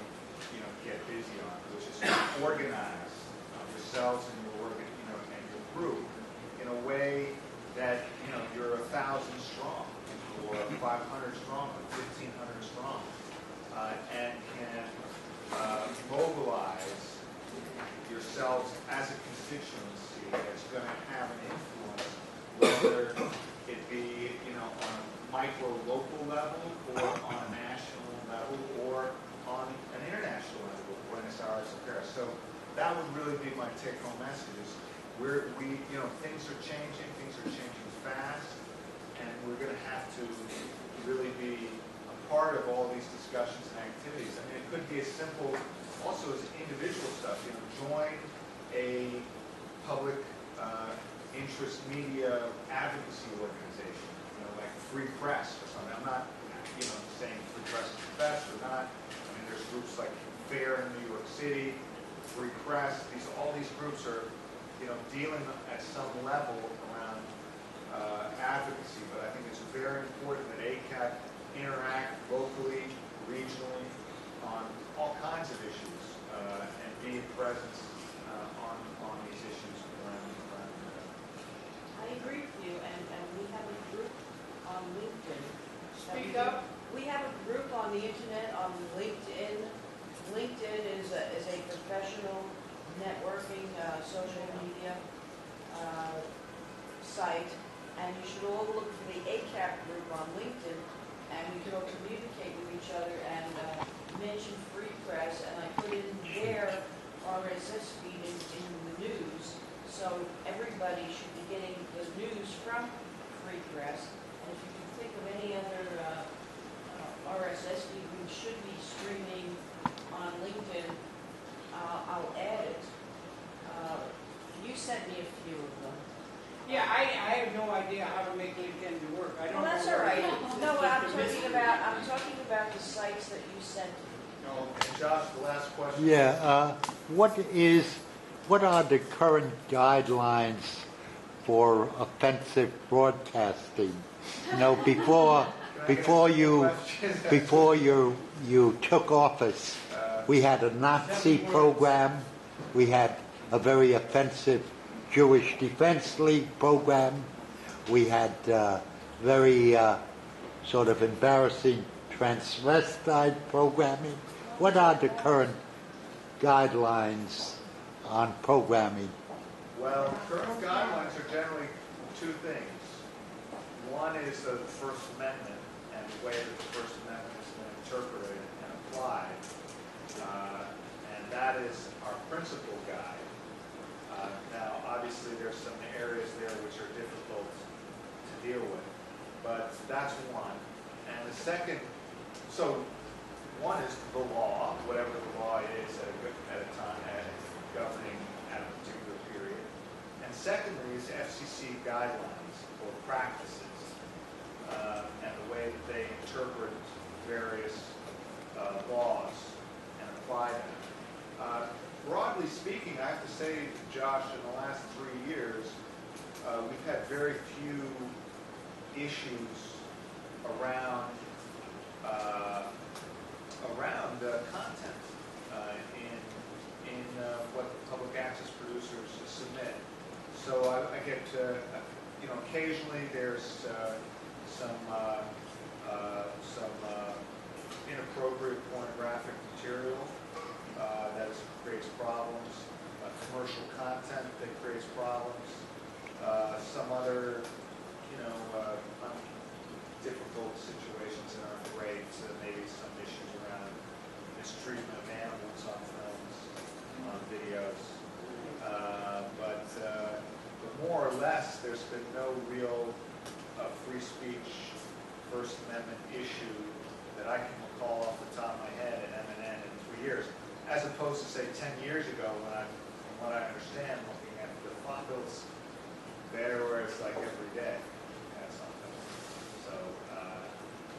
get busy on, which is to organize yourselves and your and your group in a way that you're 1,000 strong, or 500 strong, or 1,500 strong, and can mobilize yourselves as a constituency that's going to have an influence, whether it be on a micro local level, or on a national level, or on an international level, Buenos Aires and Paris. So that would really be my take-home message: is things are changing fast, and we're going to have to really be a part of all these discussions and activities. I mean, it could be as simple also as individual stuff. Join a public interest media advocacy organization, like Free Press or something. I'm not, saying Free Press is the best or not. I mean, there's groups like FAIR in New York City, Free Press. All these groups are, dealing at some level around advocacy. But I think it's very important that ACAP interact locally regionally on all kinds of issues, and being present on these issues around. I agree with you, and we have a group on LinkedIn. Speak up. We have a group on the internet, on LinkedIn. LinkedIn is a professional networking, social media site, and you should all look for the ACAP group on LinkedIn, and we can all communicate with each other and mention Free Press, and I put in their RSS feed in the news, so everybody should be getting the news from Free Press. And if you can think of any other RSS feed we should be streaming on LinkedIn, I'll add it. You sent me a few of them. Yeah, I have no idea how to make LinkedIn work. I don't Well, that's know all where right. it is. No, I'm talking about the sites that you sent me. No, and Josh, the last question. Yeah, what are the current guidelines for offensive broadcasting? You know, before you took office, we had a Nazi program, we had a very offensive Jewish Defense League program, we had very sort of embarrassing transvestite programming. What are the current guidelines on programming? Well, current guidelines are generally two things. One is the First Amendment and the way that the First Amendment has been interpreted and applied. And that is our principal guide. Now, obviously, there's some areas there which are difficult to deal with, but that's one. And the second, so one is the law, whatever the law is at a time, governing at a particular period. And secondly is FCC guidelines or practices, and the way that they interpret various laws and apply them. Broadly speaking, I have to say, Josh, in the last 3 years, we've had very few issues around content in what public access producers submit. So I get, occasionally there's some inappropriate pornographic material that creates problems, commercial content that creates problems, some other, difficult situations that aren't great, maybe some issues around mistreatment of animals on films, on videos. But more or less, there's been no real free speech, First Amendment issue that I can recall off the top of my head at MNN in 3 years, as opposed to, say, 10 years ago when from what I understand, looking at the files, there where it's like every day had something. So,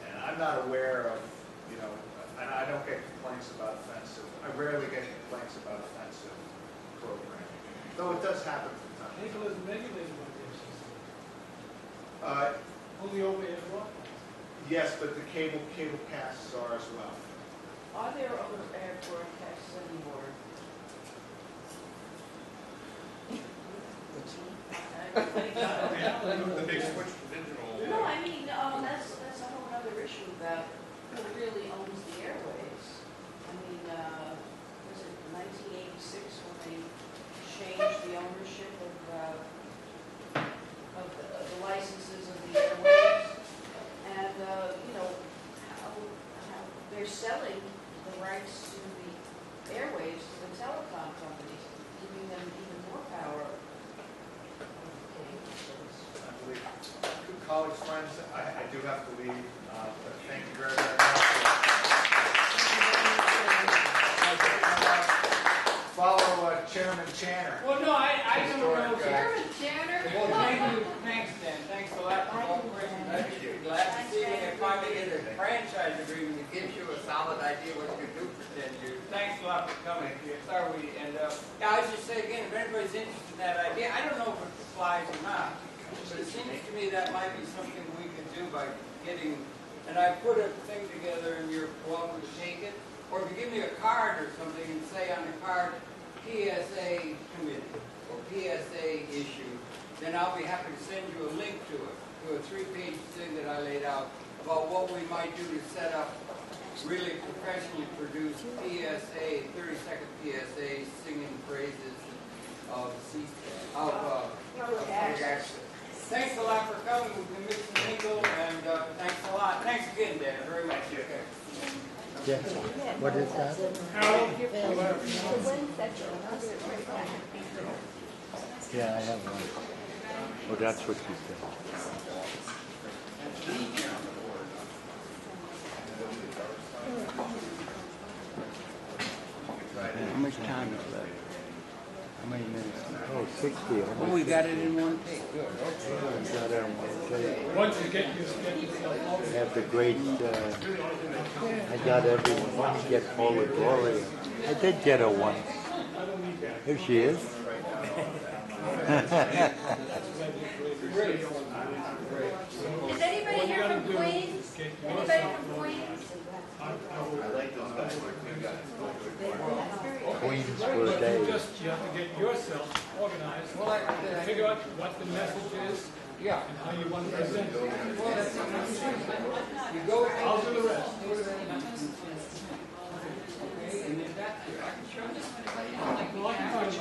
and I'm not aware of, and I don't get complaints about offensive, I rarely get complaints about offensive programming, though it does happen from time to time. Cable isn't regulated by the FCC. Only over-air broadcast. Yes, but the cable casts are as well. Are there over-air broadcasts anymore? The big switch to digital. No, I mean, that's a whole other issue about who really owns the airwaves. I mean, was it 1986 when they changed the ownership of the licenses of the airwaves? And, how they're selling the rights to the airwaves to the telecom companies, giving them even more power. I believe. Colleagues, friends, I do have to leave, but thank you very, very much. Follow Chairman Channer. Well, no, I don't know. Chairman Tanner. Well, thanks, Dan. Thanks a lot for all the questions. I'd be glad to see when they finally get a franchise agreement that gives you a solid idea what you can do for 10 years. Thanks a lot for coming. Sorry we end up. Yeah, I was just saying again, if anybody's interested in that idea, I don't know if it flies or not, but it seems to me that might be something we could do by getting and I put a thing together, and you're welcome to take it. Or if you give me a card or something and say on the card, PSA committee or PSA issue, then I'll be happy to send you a link to it, to a 3-page thing that I laid out about what we might do to set up really professionally produced PSA, 30-second PSA singing praises of public access. Thanks a lot for coming. We can mix and mingle, and thanks a lot. Thanks again, Dan, very much. Okay. Yeah. What is that? Yeah, I have one. Oh, that's what you said. How much time is left? How many minutes? Oh, 60. Oh, we got it in one take. Good. I got it on one take. Once you get yourself. I have the great, I got everyone. Let me get Paula Gloria. I did get her once. Here she is. Is anybody here from Queens? Anybody from Queens? I like those guys. Queens for a day. You have to get yourself organized, Well, figure out what the message is, yeah. and how you want to present it. Well, that's you go. I'll do the rest. Okay, and then that, I can show you. Well, I can find you.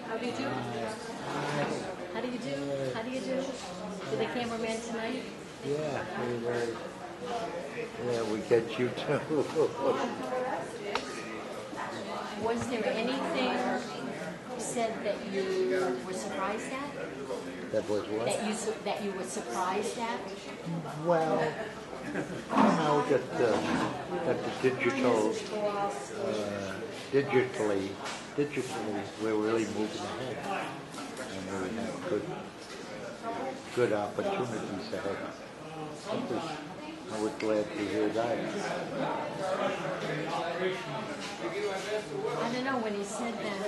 How do you do? How do you do? How do you do? Did the cameraman tonight? Yeah, we get you too. Was there anything said that you were surprised at? That was what? That you were surprised at? Well, that the digitally, we're really moving ahead, and we have good opportunities ahead. I was glad to hear that. I don't know, when he said that,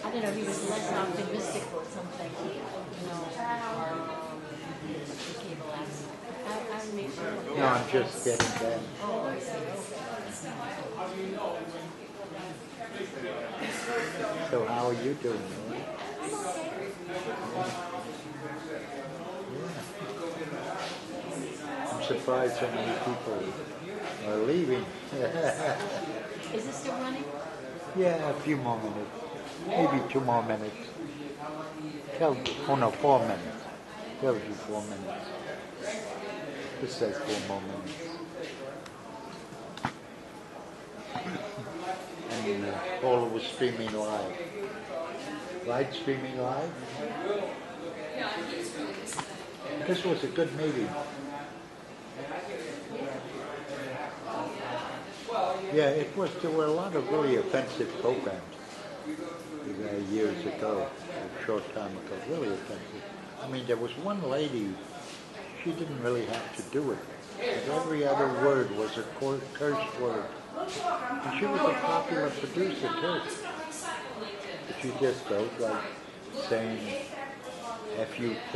I don't know, he was less optimistic or something, cable access. I made sure. No, I'm just getting that. Oh, I see. So how are you doing? I'm okay. I'm surprised so many people are leaving. Is it still running? Yeah, a few more minutes. Maybe 2 more minutes. Oh no, 4 minutes. Tells you 4 minutes. This says 4 more minutes. And Paula was streaming live. Right, streaming live? This was a good meeting. Yeah, it was. There were a lot of really offensive programs years ago, a short time ago. Really offensive. I mean, there was one lady. She didn't really have to do it. But every other word was a curse word. And she was a popular producer too. But she just goes like saying F-U-K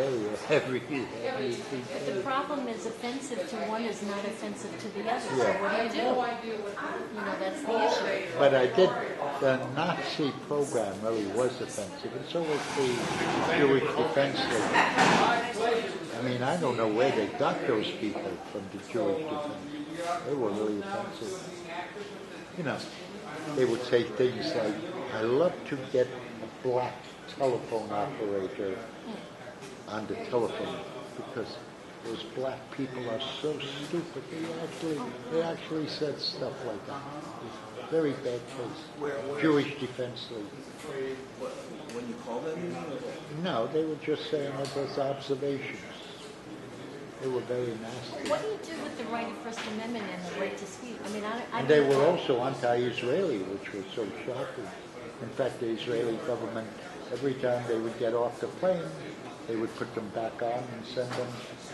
every But the problem is offensive to one is not offensive to the other. So Yeah. what do? That's the issue. But the Nazi program really was offensive, and so was the Jewish Defense League. I mean, I don't know where they got those people from the Jewish Defense. They were really offensive. They would say things like, "I love to get a black telephone operator on the telephone because those black people are so stupid." They actually said stuff like that. Very bad case. Jewish Defense League. When you call them? No, they were just saying it as observations. They were very nasty. What do you do with the right of First Amendment and the right to speak? I mean, I And they were also anti-Israeli, which was so shocking. In fact, the Israeli government, every time they would get off the plane, they would put them back on and send them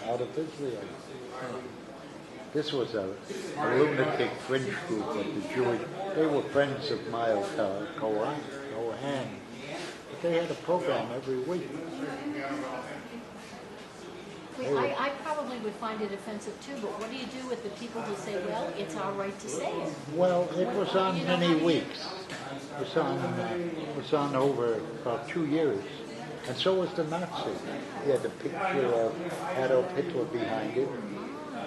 out of Israel. This was a lunatic fringe group of the Jewish. They were friends of Miles Cohen. But they had a program every week. I probably would find it offensive too, but what do you do with the people who say, well, it's our right to say it? Well, it was on many weeks. It was on over about 2 years. And so was the Nazi. He had a picture of Adolf Hitler behind it,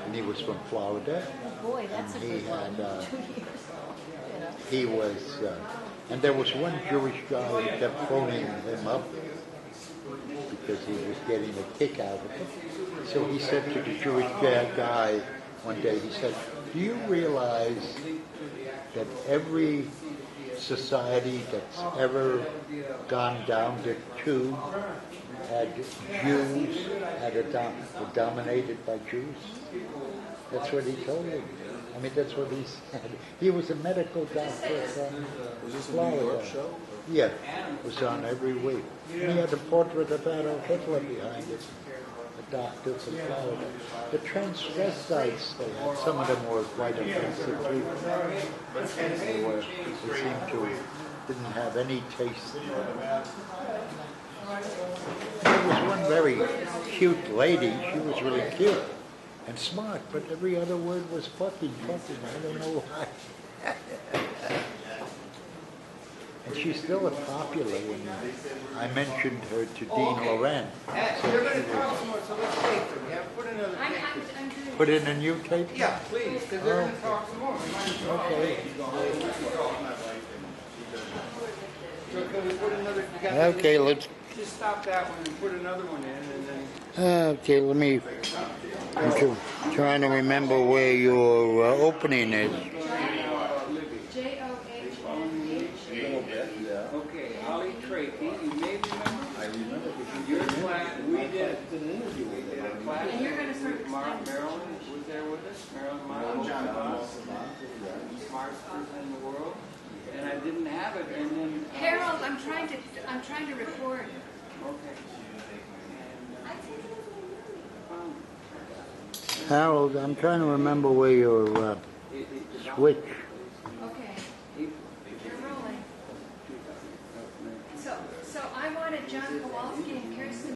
and he was from Florida. Oh boy, that's a And good one. 2 years. You know. He was, and there was one Jewish guy who kept phoning him up because he was getting a kick out of it. So he said to the Jewish guy one day, he said, do you realize that every society that's ever gone down to 2 had Jews, were dominated by Jews? That's what he told me. I mean, that's what he said. He was a medical doctor from Florida. Yeah, it was on every week. And he had a portrait of Adolf Hitler behind it. A doctor from Florida. The transvestites, some of them were quite offensive people. They seemed to didn't have any taste. There was one very cute lady. She was really cute and smart, but every other word was fucking. I don't know why. And she's still popular. When I mentioned her to Dean Loren. You're going to talk some more, so let's take them. Yeah, put another tape. I'm good. Put in a new tape? Yeah, please, because they're going to talk some more. Okay. So can we put another? You got Okay, let's. Just stop that one and put another one in, and then. Okay, let me. I'm trying to remember where your opening is. Okay, Holly Trachey, you may remember. I remember. Your class, we did a class. And you're gonna start Marilyn was there with us. Marilyn Miles, smartest person in the world. And I didn't have it, and then. Harold, I'm trying to record. Okay. Harold, I'm trying to remember where your switch. Okay. You're rolling. So I wanted John Kowalski and Kirsten